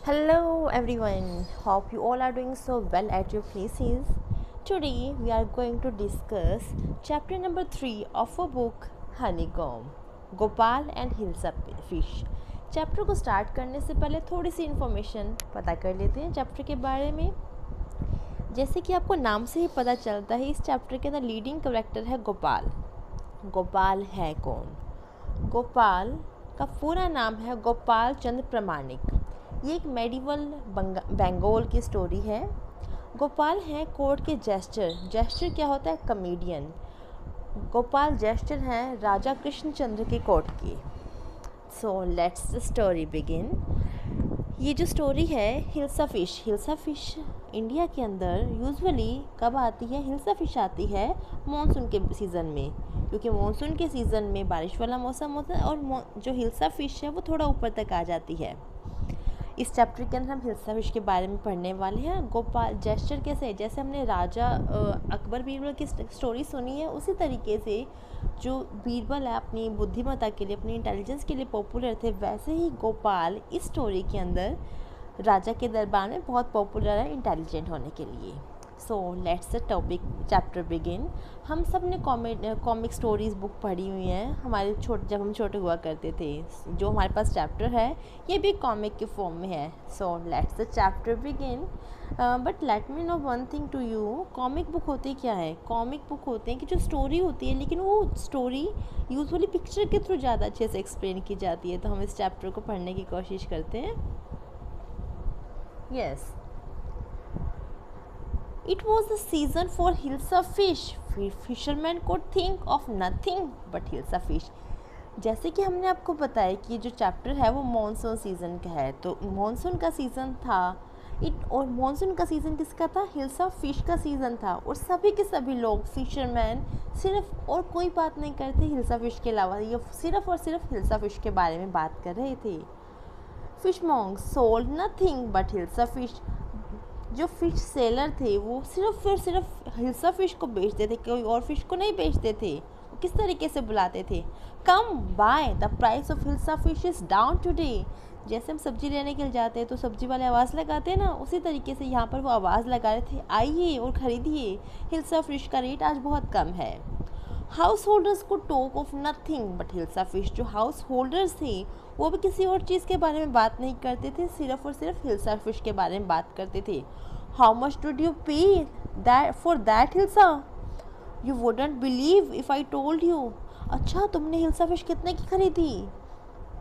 Hello everyone, hope you all are doing so well at your places. Today we are going to discuss chapter number 3 of a book Honeycomb, Gopal and Hilsa Fish. Chapter को start करने से पहले थोड़ी सी information पता कर लेते हैं chapter के बारे में। जैसे कि आपको नाम से ही पता चलता है, इस चैप्टर के अंदर लीडिंग कैरेक्टर है गोपाल। गोपाल है कौन? गोपाल का पूरा नाम है गोपाल चंद्र प्रामाणिक। ये एक मेडिवल बंगाल की स्टोरी है। गोपाल हैं कोर्ट के जेस्टर। जेस्टर क्या होता है? कमेडियन। गोपाल जेस्टर हैं राजा कृष्णचंद्र के कोर्ट के। सो लेट्स द स्टोरी बिगिन। ये जो स्टोरी है हिल्सा फिश इंडिया के अंदर यूजुअली कब आती है? हिल्सा फिश आती है मॉनसून के सीज़न में, क्योंकि मॉनसून के सीज़न में बारिश वाला मौसम होता है और जो हिल्सा फिश है वो थोड़ा ऊपर तक आ जाती है। इस चैप्टर के अंदर हम हिल्सा फिश के बारे में पढ़ने वाले हैं। गोपाल जेस्टर कैसे, जैसे हमने राजा अकबर बीरबल की स्टोरी सुनी है, उसी तरीके से जो बीरबल है अपनी बुद्धिमत्ता के लिए, अपनी इंटेलिजेंस के लिए पॉपुलर थे, वैसे ही गोपाल इस स्टोरी के अंदर राजा के दरबार में बहुत पॉपुलर है इंटेलिजेंट होने के लिए। सो let's the topic chapter begin. हम सब ने कॉमिक स्टोरीज़ बुक पढ़ी हुई हैं हमारे जब हम छोटे हुआ करते थे। जो हमारे पास चैप्टर है ये भी कॉमिक के फॉर्म में है। So let's the chapter begin. But let me know one thing to you, comic book होती क्या है? कॉमिक बुक होते हैं कि जो स्टोरी होती है, लेकिन वो स्टोरी यूजुअली पिक्चर के थ्रू ज़्यादा अच्छे से एक्सप्लेन की जाती है। तो हम इस चैप्टर को पढ़ने की कोशिश करते हैं। Yes, It was the season for Hilsa fish. Fishermen could think of nothing but Hilsa fish. जैसे कि हमने आपको बताया कि जो चैप्टर है वो मॉनसून सीज़न का है, तो मॉनसून का सीज़न था और मॉनसून का सीज़न किसका था? हिल्सा फिश का सीज़न था। और सभी के सभी लोग फिशरमैन सिर्फ और कोई बात नहीं करते हिल्सा फिश के अलावा, ये सिर्फ और सिर्फ हिल्सा फिश के बारे में बात कर रहे थे। Fish मॉन्ग sold nothing but hilsa fish. जो फिश सेलर थे वो सिर्फ और सिर्फ हिल्सा फिश को बेचते थे, कोई और फिश को नहीं बेचते थे। वो किस तरीके से बुलाते थे? Come by, the price of hilsa fish is down today. जैसे हम सब्जी लेने के लिए जाते हैं तो सब्जी वाले आवाज़ लगाते हैं ना, उसी तरीके से यहाँ पर वो आवाज़ लगा रहे थे, आइए और ख़रीदिए, हिल्सा फिश का रेट आज बहुत कम है। हाउस होल्डर्स को talk of nothing but hilsa fish. जो हाउस होल्डर्स थे वो भी किसी और चीज़ के बारे में बात नहीं करते थे, सिर्फ और सिर्फ हिल्सा फिश के बारे में बात करते थे। हाउ मच डिड यू पे that for that hilsa? You wouldn't believe if I told you. अच्छा, तुमने हिल्सा फिश कितने की खरीदी?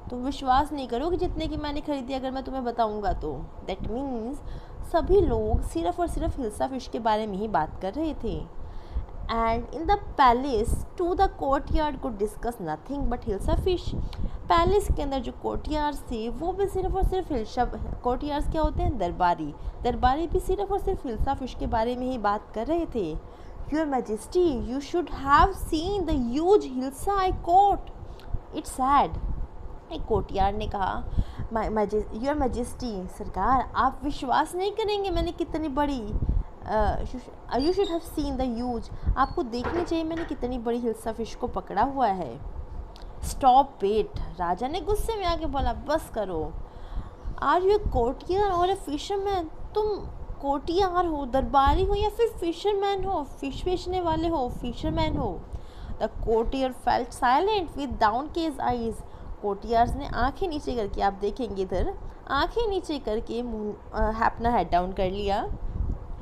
तुम विश्वास नहीं करोगे जितने की मैंने खरीदी अगर मैं तुम्हें बताऊंगा तो। दैट मीन्स सभी लोग सिर्फ और सिर्फ हिल्सा फिश के बारे में ही बात कर रहे थे। And in the palace to the courtyard could discuss nothing but hilsa fish. Palace के अंदर जो कोर्टयार्ड्स थे वो भी सिर्फ और सिर्फ हिल्सा, कोर्टयार्ड्स क्या होते हैं? दरबारी। दरबारी भी सिर्फ और सिर्फ हिल्सा फिश के बारे में ही बात कर रहे थे। Your majesty, you should have seen the huge hilsa I quote, it's sad. एक कोर्टयार्ड ने कहा, योर मैजेस्टी, सरकार आप विश्वास नहीं करेंगे मैंने कितनी बड़ी, you should have seen the huge, आपको देखनी चाहिए मैंने कितनी बड़ी हिल्सा फिश को पकड़ा हुआ है। स्टॉप इट, राजा ने गुस्से में आके बोला, बस करो। आर यू कोर्टियर और ए फिशरमैन? तुम कोर्टियर हो, दरबारी हो, या फिर फिशरमैन हो, फिश बेचने वाले हो, फिशरमैन हो? The courtier felt silent with downcast eyes. Courtiers ने आंखें नीचे करके, आप देखेंगे इधर, आंखें नीचे करके अपना हेड डाउन कर लिया।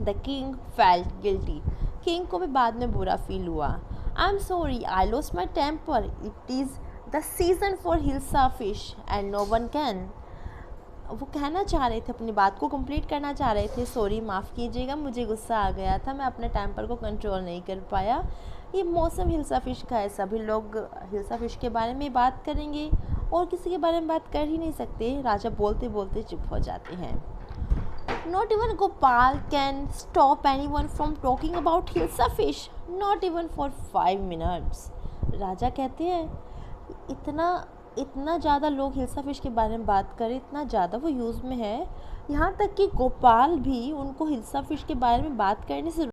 The king felt guilty, king को भी बाद में बुरा फील हुआ। I am sorry, I lost my temper, it is the season for hilsa fish and no one can. वो कहना चाह रहे थे, अपनी बात को कंप्लीट करना चाह रहे थे, सॉरी माफ़ कीजिएगा मुझे गुस्सा आ गया था, मैं अपने टेम्पर को कंट्रोल नहीं कर पाया। ये मौसम हिल्सा फिश का है, सभी लोग हिल्सा फिश के बारे में बात करेंगे और किसी के बारे में बात कर ही नहीं सकते। राजा बोलते बोलते चुप हो जाते हैं। Not even Gopal can stop anyone from talking about Hilsa fish, not even for 5 minutes. राजा कहते हैं इतना ज़्यादा लोग हिल्सा फिश के बारे में बात करें, इतना ज़्यादा वो यूज़ में है, यहाँ तक कि गोपाल भी उनको हिल्सा फिश के बारे में बात करने से